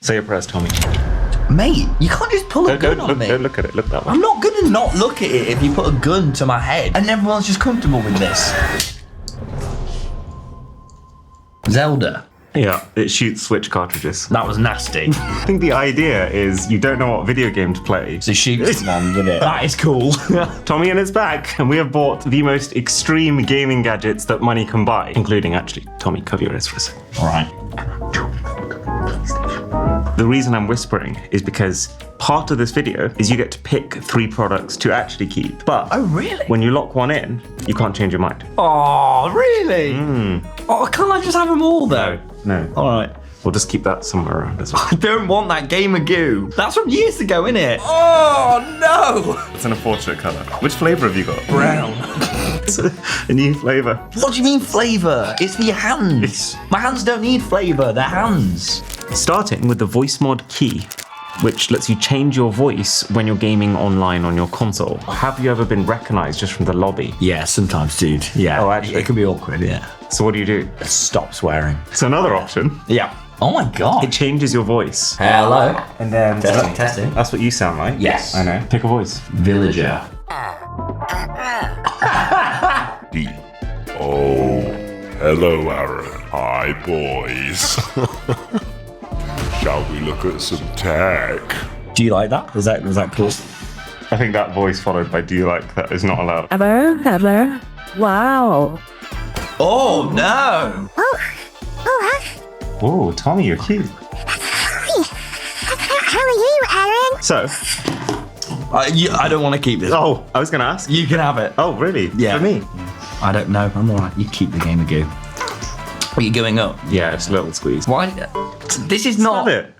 Say your prayers, Tommy. Mate, you can't just pull a gun on me. Don't look at it. Look that way. I'm not gonna not look at it if you put a gun to my head and everyone's just comfortable with this. Zelda. Yeah, it shoots Switch cartridges. That was nasty. I think the idea is you don't know what video game to play. So shoots someone with it. That is cool. Tommy and his back, and we have bought the most extreme gaming gadgets that money can buy, including, actually, Tommy, cover your ears for a second. All right. The reason I'm whispering is because part of this video is you get to pick 3 products to actually keep. But Oh, really? when you lock one in, you can't change your mind. Oh, really? Oh, can't I just have them all, though? No. All right. We'll just keep that somewhere around as well. I don't want that Gamer Goo. That's from years ago, innit? Oh, no! It's an unfortunate colour. Which flavour have you got? Brown. It's a new flavour. What do you mean flavour? It's for your hands. My hands don't need flavour, they're hands. Starting with the voice mod key, which lets you change your voice when you're gaming online on your console. Have you ever been recognised just from the lobby? Yeah, sometimes, dude. Yeah. Oh, actually? It can be awkward, yeah. So what do? Stop swearing. It's another option. Yeah. Oh my God. It changes your voice. Hello. And then... Testing. That's what you sound like. Yes. I know. Pick a voice. Villager. Oh, hello, Aaron. Hi, boys. Shall we look at some tech? Do you like that? Was that cool? I think that voice followed by "Do you like that" is not allowed. Hello. Wow. Oh no! Oh, Tommy, you're cute. How are you, Aaron? So, I don't want to keep this. oh, I was going to ask. You can have it. Oh, really? Yeah. For me? I don't know. I'm alright. You keep the Gamer Goo. Are you going up? Yeah, it's a little squeeze. Why? This is not. Love it.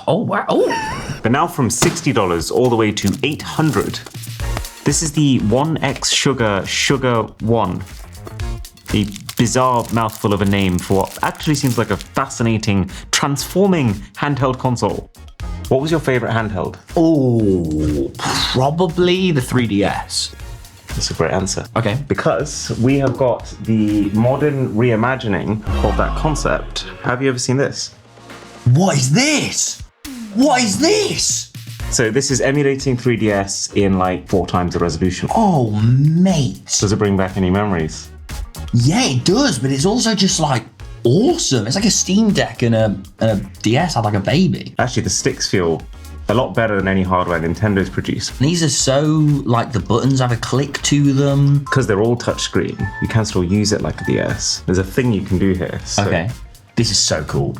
Oh wow! Oh. But now from $60 all the way to $800. This is the 1X Sugar 1. The bizarre mouthful of a name for what actually seems like a fascinating, transforming handheld console. What was your favorite handheld? Oh, probably the 3DS. That's a great answer. Okay. Because we have got the modern reimagining of that concept. Have you ever seen this? What is this? What is this? So this is emulating 3DS in like 4 times the resolution. Oh, mate. Does it bring back any memories? Yeah, it does, but it's also just like awesome. It's like a Steam Deck and a DS had like a baby. Actually, the sticks feel a lot better than any hardware Nintendo's produced. These are so, like, the buttons have a click to them. Because they're all touchscreen, you can still use it like a DS. There's a thing you can do here. So. Okay. This is so cool.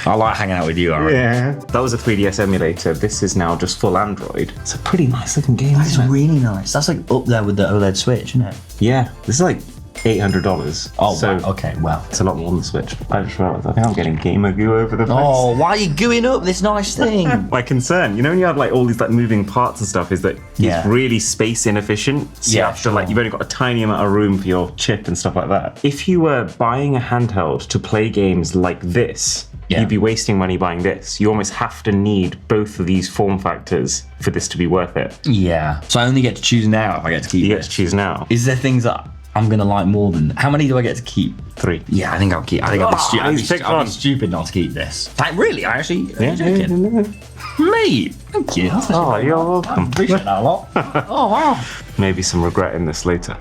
I like hanging out with you, Aaron. Yeah. That was a 3DS emulator. This is now just full Android. It's a pretty nice looking game, That's isn't it? really nice. That's like up there with the OLED Switch, isn't it? Yeah. This is like $800. Oh, so wow. Okay, well. it's a lot more than the Switch. I just realized I think I'm getting gamer goo over the place. Oh, why are you gooing up this nice thing? My concern, you know, when you have like all these like moving parts and stuff, is that Yeah. it's really space inefficient. So you Yeah, have to, like, sure. you've only got a tiny amount of room for your chip and stuff like that. If you were buying a handheld to play games like this, Yeah. you'd be wasting money buying this. You almost have to need both of these form factors for this to be worth it. Yeah. So I only get to choose now if I get to keep You it. get to choose now. Is there things that I'm gonna like more than? How many do I get to keep? 3. Yeah, I think I'll keep. I think I'll be he's picked I'll one. be stupid not to keep this. Like, really? I actually. Yeah, joking? Mate, thank you. That's Oh, actually you're very nice. welcome. I appreciate that a lot. Oh wow. Maybe some regret in this later.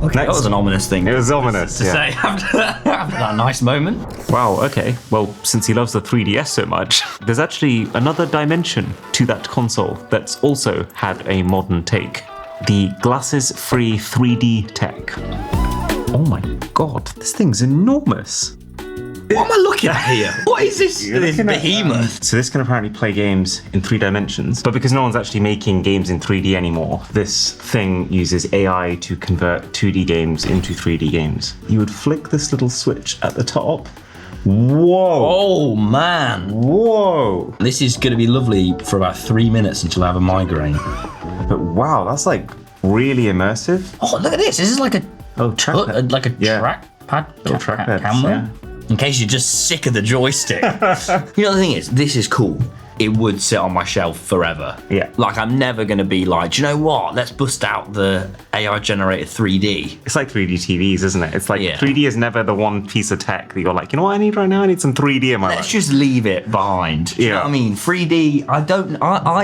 Okay. That was an ominous thing. It was ominous, to yeah. say after that nice moment. Wow, okay. Well, since he loves the 3DS so much, there's actually another dimension to that console that's also had a modern take. The glasses-free 3D tech. Oh my god, this thing's enormous. What am I looking at here? What is this? This behemoth. So this can apparently play games in 3 dimensions, but because no one's actually making games in 3D anymore, this thing uses AI to convert 2D games into 3D games. You would flick this little switch at the top. Whoa! Oh man. Whoa! This is going to be lovely for about 3 minutes until I have a migraine. But wow, that's like really immersive. Oh, look at this. This is like a trackpad. like a Yeah. trackpad trackpads, camera. In case you're just sick of the joystick. You know, the thing is, this is cool. it would sit on my shelf forever. Yeah. Like, I'm never going to be like, do you know what? Let's bust out the AI generated 3D. It's like 3D TVs, isn't it? It's like Yeah. 3D is never the one piece of tech that you're like, you know what I need right now? I need some 3D in my Let's life. just leave it behind. Do you know Yeah. what I mean? 3D, I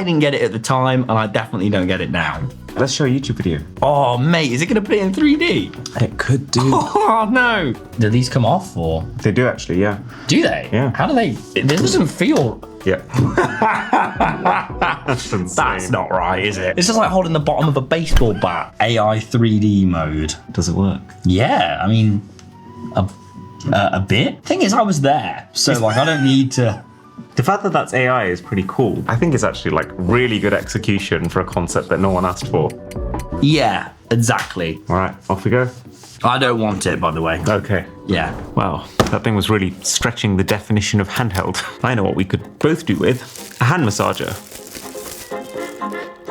didn't get it at the time, and I definitely don't get it now. Let's show a YouTube video. Oh, mate, is it going to put it in 3D? It could do. Oh, no. Do these come off, or? They do actually, yeah. Do they? Yeah. How do they? This doesn't feel... Yeah. That's insane. That's not right, is it? It's just like holding the bottom of a baseball bat. AI 3D mode. Does it work? Yeah, I mean, a bit. Thing is, I was there, so like I don't need to. The fact that that's AI is pretty cool. I think it's actually like really good execution for a concept that no one asked for. Yeah, exactly. All right, off we go. I don't want it, by the way. Okay. Yeah. Wow, that thing was really stretching the definition of handheld. I know what we could both do with. A hand massager.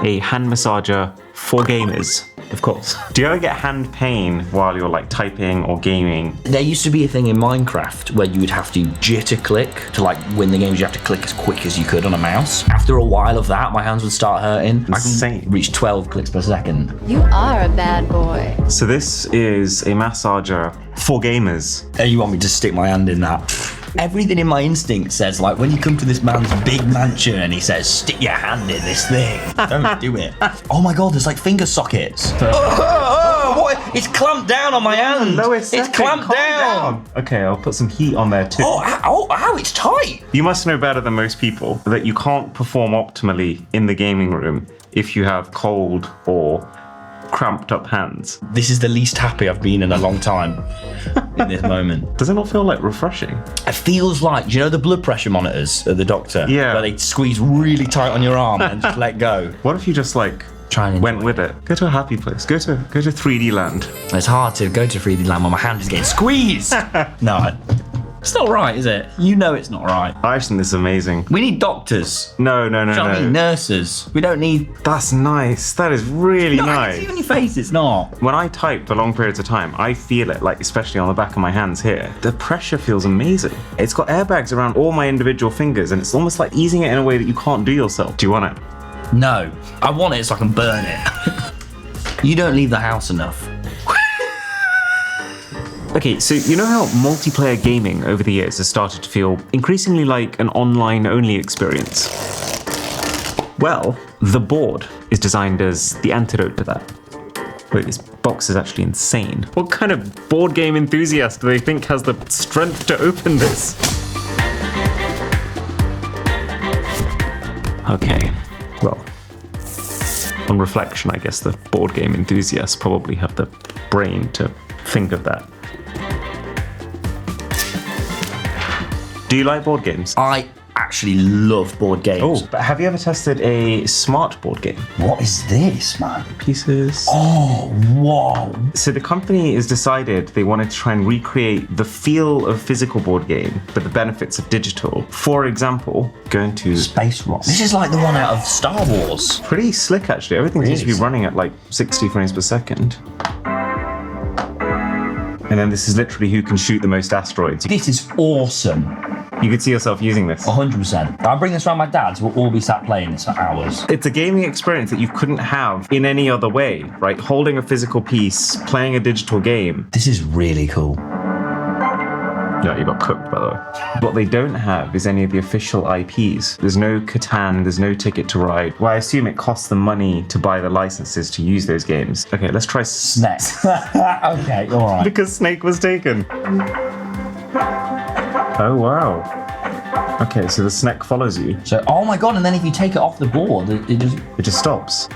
A hand massager for gamers, of course. Do you ever get hand pain while you're like typing or gaming? There used to be a thing in Minecraft where you would have to jitter click to like win the games. You have to click as quick as you could on a mouse. After a while of that, my hands would start hurting. Insane. I can reach 12 clicks per second. You are a bad boy. So this is a massager for gamers. Hey, you want me to stick my hand in that? Everything in my instinct says, like, when you come to this man's big mansion and he says, stick your hand in this thing. Don't do it. Oh my God, there's like finger sockets. What? It's clamped down on my hand. Lowest It's setting, clamped calm down. Okay, I'll put some heat on there too. Ow, it's tight. You must know better than most people that you can't perform optimally in the gaming room if you have cold or cramped up hands. This is the least happy I've been in a long time in this moment. Does it not feel like refreshing? It feels like, do you know the blood pressure monitors at the doctor? Yeah. Where they squeeze really tight on your arm and just let go. What if you just like Try and went with it? Go to a happy place. Go to 3D land. It's hard to go to 3D land when my hand is getting squeezed. No, it's not right, is it? You know it's not right. I just think this is amazing. We need doctors. No. Do you know what I mean? Nurses. We don't need... That's nice. That is really No, I can nice. see on your face it's not. When I type for long periods of time, I feel it, like especially on the back of my hands here. The pressure feels amazing. It's got airbags around all my individual fingers, and it's almost like easing it in a way that you can't do yourself. Do you want it? No. I want it so I can burn it. You don't leave the house enough. Okay, so you know how multiplayer gaming over the years has started to feel increasingly like an online-only experience? Well, the board is designed as the antidote to that. Wait, this box is actually insane. What kind of board game enthusiast do they think has the strength to open this? Okay, well, on reflection, I guess the board game enthusiasts probably have the brain to think of that. Do you like board games? I actually love board games. Oh, but have you ever tested a smart board game? What is this, man? Pieces. Oh, whoa. So the company has decided they wanted to try and recreate the feel of physical board game, but the benefits of digital. For example, going to Space Rock. This is like the one out of Star Wars. pretty slick actually. Everything seems to be is. running at like 60 frames per second. And then this is literally who can shoot the most asteroids. This is awesome. You could see yourself using this. 100%. I'll bring this around my dad's. We'll all be sat playing this for hours. It's a gaming experience that you couldn't have in any other way, right? Holding a physical piece, playing a digital game. This is really cool. Yeah, you got cooked, by the way. What they don't have is any of the official IPs. There's no Catan, there's no Ticket to Ride. Well, I assume it costs them money to buy the licenses to use those games. Okay, let's try Snake. Okay, all right. because Snake was taken. Oh, wow. Okay, so the Snake follows you. So, oh my God, and then if you take it off the board, it It just stops.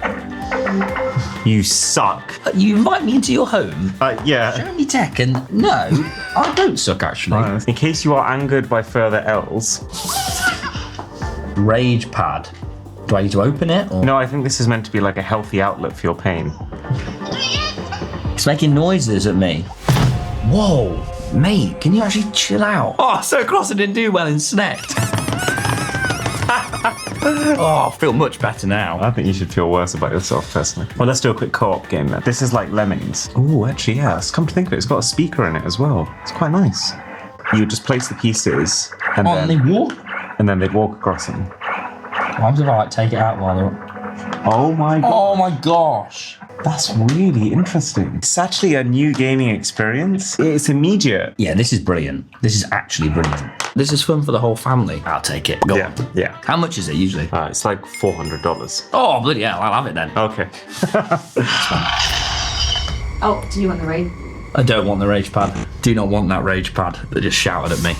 You suck. You invite me into your home, Yeah. show me tech, and no, I don't suck actually. In case you are angered by further L's. Rage pad. Do I need to open it? Or? No, I think this is meant to be like a healthy outlet for your pain. It's making noises at me. Whoa, mate, can you actually chill out? Oh, so cross I didn't do well in Snect. Oh, I feel much better now. I think you should feel worse about yourself, personally. Well, let's do a quick co-op game then. This is like Lemmings. Oh, actually, yeah. Come to think of it, it's got a speaker in it as well. It's quite nice. You would just place the pieces, and On the then wall? and then they'd walk across them. happens if I like take it out while they're... Oh my god. Oh my gosh. That's really interesting. It's actually a new gaming experience. It's immediate. Yeah, this is brilliant. This is actually brilliant. This is fun for the whole family. I'll take it. Go on. Yeah. How much is it usually? It's like $400. Oh, bloody hell, I'll have it then. Okay. Oh, do you want the rage? I don't want the rage pad. Do not want that rage pad that just shouted at me.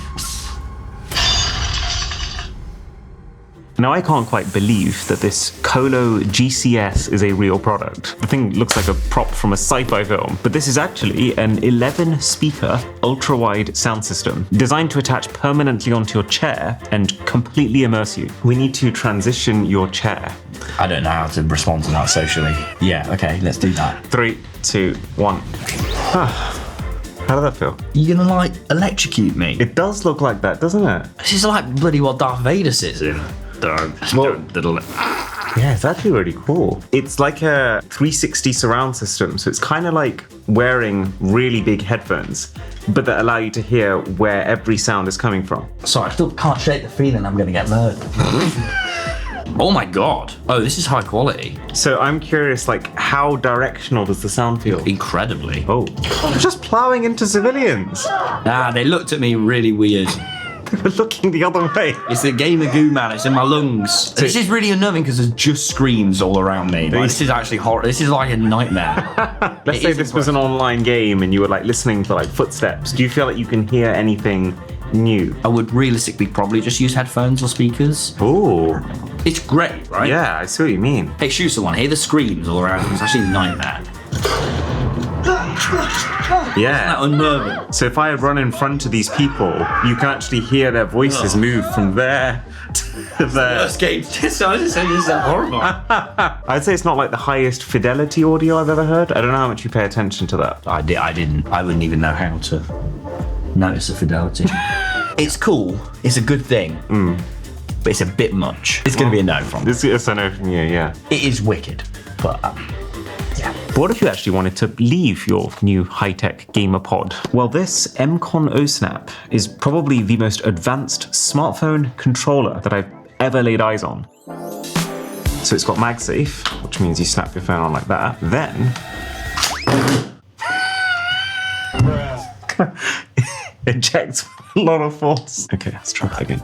Now, I can't quite believe that this Colo GCS is a real product. The thing looks like a prop from a sci-fi film, but this is actually an 11-speaker, ultra-wide sound system designed to attach permanently onto your chair and completely immerse you. We need to transition your chair. I don't know how to respond to that socially. Yeah, okay, let's do that. 3, 2, 1. How did that feel? You're gonna like electrocute me. It does look like that, doesn't it? This is like bloody what Darth Vader sits in. Yeah, it's actually really cool. It's like a 360 surround system, so it's kind of like wearing really big headphones, but that allow you to hear where every sound is coming from. Sorry, I still can't shake the feeling I'm gonna get murdered. Oh my god. Oh, this is high quality. So I'm curious, like, how directional does the sound feel? Incredibly. Oh, just plowing into civilians. They looked at me really weird. They were looking the other way. It's the gamer goo, man. It's in my lungs. This is really unnerving because there's just screams all around me. Like, this is actually horrible. This is like a nightmare. Let's say this was an online game and you were like listening to like footsteps. Do you feel like you can hear anything new? I would realistically probably just use headphones or speakers. Ooh. It's great, right? Yeah, I see what you mean. Hey, shoot someone. Hear the screams all around. It's actually a nightmare. Yeah. Isn't that unnerving? So if I run in front of these people, you can actually hear their voices move from there to there. This is horrible. I'd say it's not like the highest fidelity audio I've ever heard. I don't know how much you pay attention to that. I didn't. I wouldn't even know how to notice the fidelity. It's cool. It's a good thing. But it's a bit much. It's going to be a no from me. It's a no from you, yeah. It is wicked, but yeah. But what if you actually wanted to leave your new high-tech gamer pod? Well, this MCON OSnap is probably the most advanced smartphone controller that I've ever laid eyes on. So it's got MagSafe, which means you snap your phone on like that. Then ejects a lot of force. Okay, let's try that again.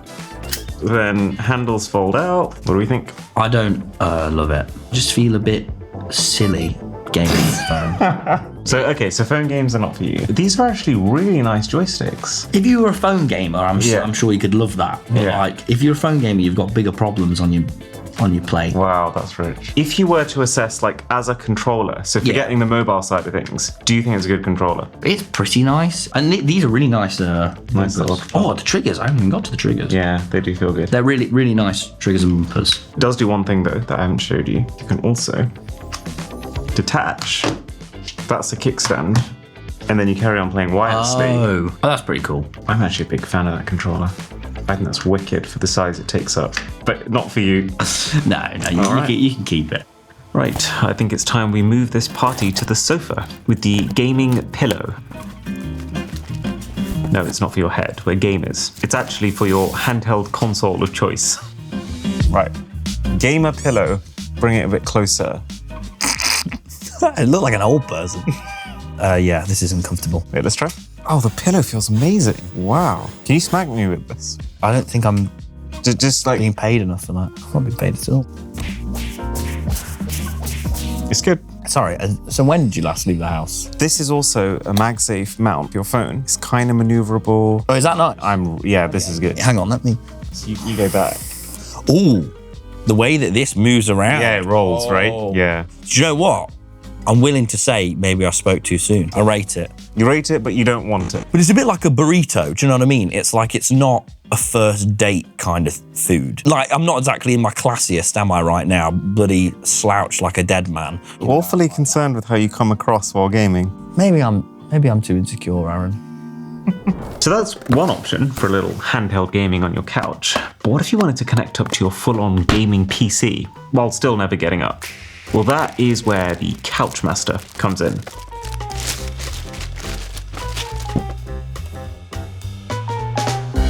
Then handles fold out. What do we think? I don't love it. Just feel a bit silly gaming phone. So phone games are not for you. These are actually really nice joysticks. If you were a phone gamer, I'm sure you could love that. But like, if you're a phone gamer, you've got bigger problems on your plate. Wow, that's rich. If you were to assess, like, as a controller, so forgetting the mobile side of things, do you think it's a good controller? It's pretty nice. And these are really nice. Nice little... Oh, the triggers. I haven't even got to the triggers. Yeah, they do feel good. They're really, really nice triggers and bumpers. It does do one thing, though, that I haven't showed you. You can also detach. That's a kickstand. And then you carry on playing wirelessly. Oh, that's pretty cool. I'm actually a big fan of that controller. I think that's wicked for the size it takes up. But not for you. No, you can keep it. Right, I think it's time we move this party to the sofa with the gaming pillow. No, it's not for your head, we're gamers. It's actually for your handheld console of choice. Right, gamer pillow, bring it a bit closer. It looked like an old person. Yeah, this is uncomfortable. Wait, let's try. Oh, the pillow feels amazing. Wow. Can you smack me with this? I don't think I'm just like being paid enough for that. I'm not being paid at all. It's good. Sorry, so when did you last leave the house? This is also a MagSafe mount for your phone. It's kind of maneuverable. Oh, is that nice? Yeah, this is good. Hang on, let me... So you go back. Ooh, the way that this moves around. Yeah, it rolls, right? Yeah. Do you know what? I'm willing to say maybe I spoke too soon. I rate it. You rate it, but you don't want it. But it's a bit like a burrito, do you know what I mean? It's like it's not a first date kind of food. Like, I'm not exactly in my classiest, am I, right now? Bloody slouched like a dead man. Awfully concerned with how you come across while gaming. Maybe I'm too insecure, Aaron. So that's one option for a little handheld gaming on your couch. But what if you wanted to connect up to your full-on gaming PC while still never getting up? Well, that is where the Couchmaster comes in.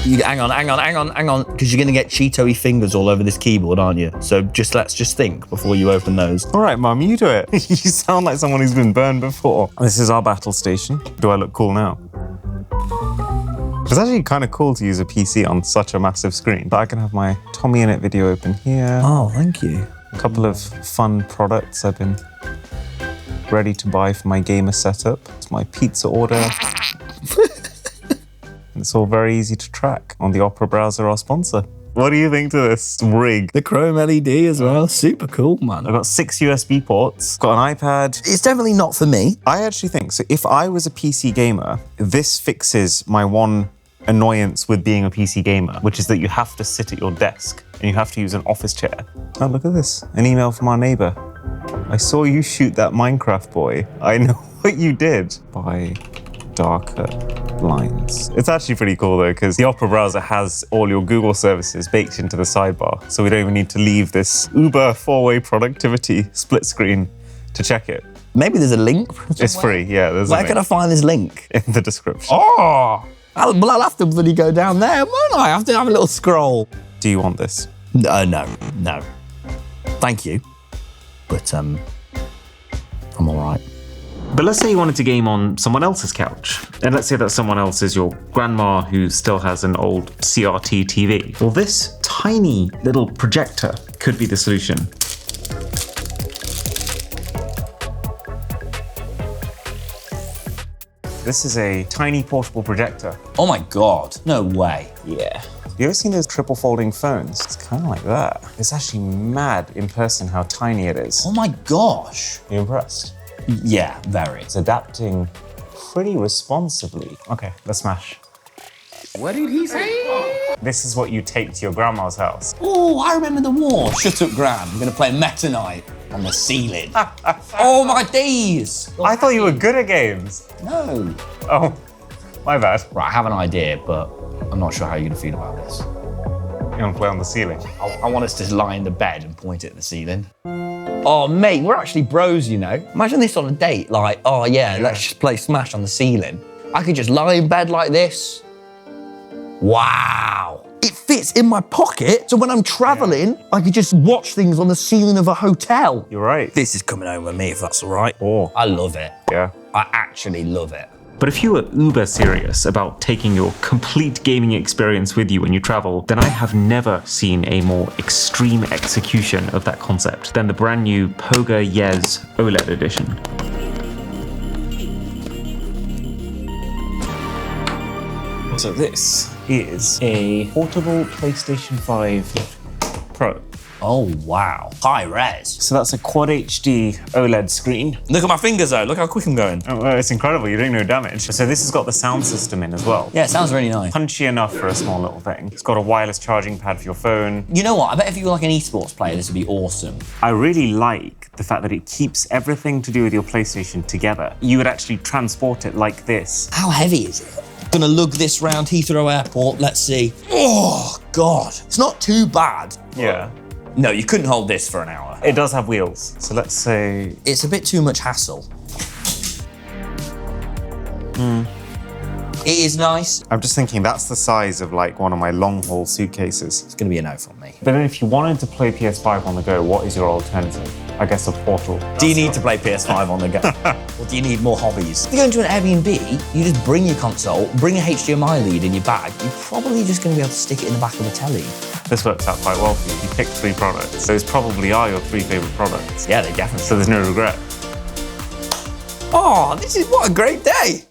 Hang on, because you're going to get Cheeto-y fingers all over this keyboard, aren't you? So let's just think before you open those. All right, Mum, you do it. You sound like someone who's been burned before. This is our battle station. Do I look cool now? It's actually kind of cool to use a PC on such a massive screen. But I can have my Tommy in It video open here. Oh, thank you. A couple of fun products I've been ready to buy for my gamer setup. It's my pizza order. It's all very easy to track on the Opera browser, our sponsor. What do you think to this rig? The Chrome LED as well. Super cool, man. I've got 6 USB ports, got an iPad. It's definitely not for me. I actually think, so if I was a PC gamer, this fixes my one annoyance with being a PC gamer, which is that you have to sit at your desk and you have to use an office chair. Oh, look at this. An email from our neighbor. I saw you shoot that Minecraft boy. I know what you did. By darker lines. It's actually pretty cool though, because the Opera browser has all your Google services baked into the sidebar, so we don't even need to leave this Uber 4-way productivity split screen to check it. Maybe there's a link. It's free, yeah. There's Where can I find this link? in the description. Oh, I'll have to bloody go down there, won't I? I have to have a little scroll. Do you want this? No. Thank you, but I'm all right. But let's say you wanted to game on someone else's couch. And let's say that someone else is your grandma who still has an old CRT TV. Well, this tiny little projector could be the solution. This is a tiny portable projector. Oh my God, no way. Yeah. You ever seen those triple folding phones? It's kind of like that. It's actually mad in person how tiny it is. Oh my gosh. You impressed? Yeah, very. It's adapting pretty responsibly. Okay, let's smash. What did he say? This is what you take to your grandma's house. Oh, I remember the war. Shut up, Gran. I'm going to play Meta Knight on the ceiling. Oh my days. I thought you were good at games. No. Oh, my bad. Right, I have an idea, but I'm not sure how you're going to feel about this. You want to play on the ceiling? I want us to lie in the bed and point it at the ceiling. Oh, mate, we're actually bros, you know. Imagine this on a date, like, oh yeah, let's just play Smash on the ceiling. I could just lie in bed like this. Wow. It fits in my pocket, so when I'm traveling, I could just watch things on the ceiling of a hotel. You're right. This is coming home with me, if that's all right. Oh. I love it. Yeah. I actually love it. But if you were uber serious about taking your complete gaming experience with you when you travel, then I have never seen a more extreme execution of that concept than the brand new Poga Yes OLED edition. So this is a portable PlayStation 5 Pro. Oh, wow. High res. So that's a Quad HD OLED screen. Look at my fingers, though. Look how quick I'm going. Oh, well, it's incredible. You're doing no damage. So this has got the sound system in as well. Yeah, it sounds really nice. Punchy enough for a small little thing. It's got a wireless charging pad for your phone. You know what? I bet if you were like an esports player, this would be awesome. I really like the fact that it keeps everything to do with your PlayStation together. You would actually transport it like this. How heavy is it? Gonna lug this round Heathrow Airport. Let's see. Oh, God. It's not too bad. Yeah. No, you couldn't hold this for an hour. It does have wheels. So let's say... It's a bit too much hassle. It is nice. I'm just thinking that's the size of like one of my long haul suitcases. It's gonna be a no from me. But then if you wanted to play PS5 on the go, what is your alternative? I guess a Portal. Do you need to play PS5 on the go? Or do you need more hobbies? If you go into an Airbnb, you just bring your console, bring a HDMI lead in your bag, you're probably just gonna be able to stick it in the back of a telly. This works out quite well for you. You picked 3 products. Those probably are your 3 favorite products. Yeah, they definitely. So there's no regret. Oh, what a great day.